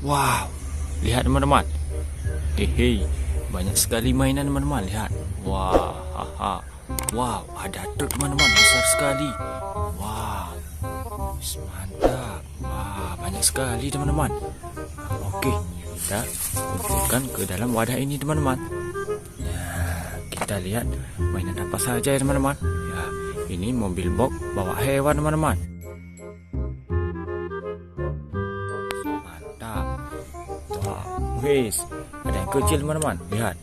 Wow, lihat teman-teman. Hehe, banyak sekali mainan teman-teman. Lihat. Wah, haha. Wow, ada truk teman-teman, besar sekali. Wow, mantap. Wah, banyak sekali teman-teman. Oke, kita kumpulkan ke dalam wadah ini teman-teman. Nah, kita lihat mainan apa saja ya teman-teman. Ya, ini mobil box bawa hewan teman-teman. Mantap. Wah, wis, ada yang kecil teman-teman. Lihat,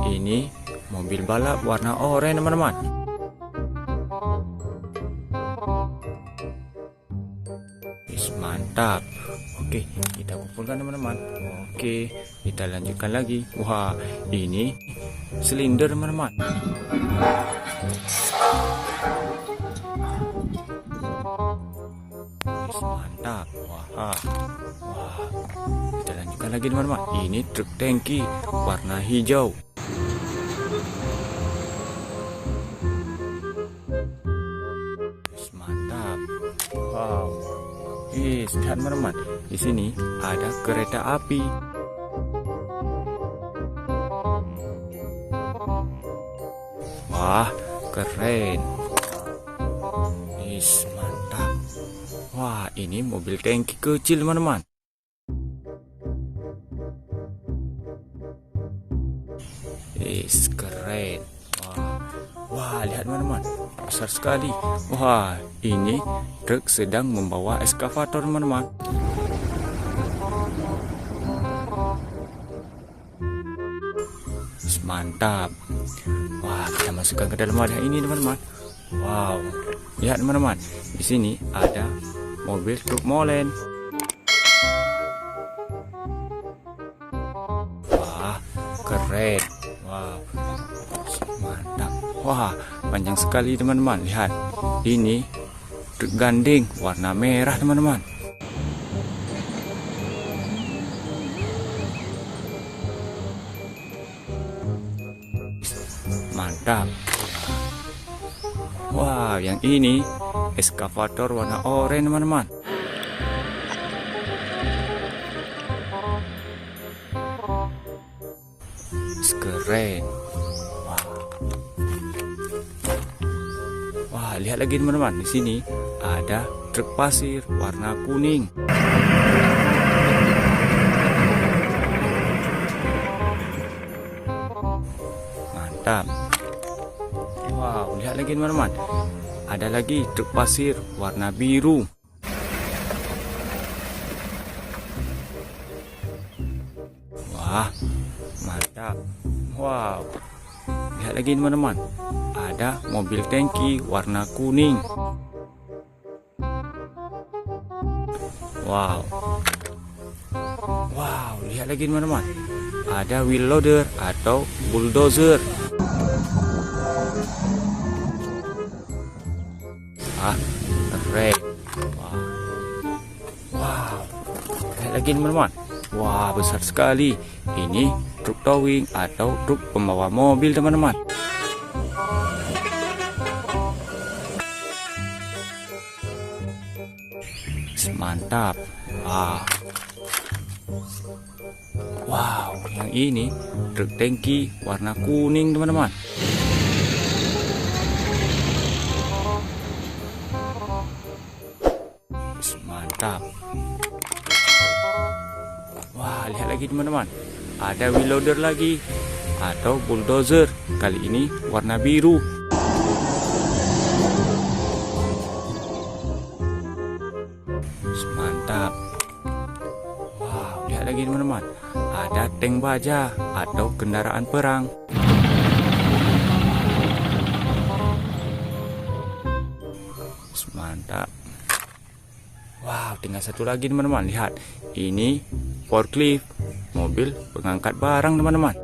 ini mobil balap warna oranye teman-teman. Wis, mantap. Oke, kita kumpulkan teman-teman. Oke, kita lanjutkan lagi. Wah, ini silinder teman-teman. Wis, mantap. Wah, kita lanjutkan lagi teman-teman. Ini truk tangki warna hijau. Wis, mantap. Wow. Wis, lihat teman-teman. Di sini ada kereta api. Wah, keren. Wis, mantap. Wah, ini mobil tangki kecil teman-teman. Wis, keren. Wah, lihat teman-teman, besar sekali. Wah, ini truk sedang membawa eskavator teman-teman. Mantap. Wah, kita masukkan ke dalam wadah ini teman-teman. Wow, lihat teman-teman, di sini ada mobil truk molen. Wah, keren. Wow, mantap. Wah, panjang sekali teman-teman. Lihat, ini truk gandeng warna merah teman-teman. Mantap. Wah, yang ini eskavator warna oranye teman-teman. Keren. Wah, lihat lagi teman-teman, di sini ada truk pasir warna kuning. Mantap. Wow, lihat lagi teman-teman, ada lagi truk pasir warna biru. Wah, mantap. Wow, lihat lagi teman-teman, ada mobil tangki warna kuning. Wow. Wow, lihat lagi teman-teman, ada wheel loader atau bulldozer. Keren. Wow, lihat lagi teman-teman. Wah, besar sekali. Ini truk towing atau truk pembawa mobil teman-teman. Mantap. Wow, yang ini truk tangki warna kuning teman-teman. Mantap. Wah, lihat lagi teman-teman, ada wheel loader lagi atau bulldozer. Kali ini warna biru. Mantap. Wow, lihat lagi teman-teman, ada tank baja atau kendaraan perang. Mantap. Wow, tinggal satu lagi teman-teman. Lihat, ini forklift, mobil pengangkat barang teman-teman.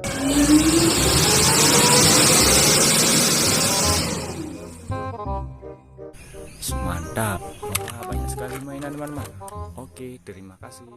Mantap. Wah, banyak sekali mainan teman-teman. Oke, terima kasih.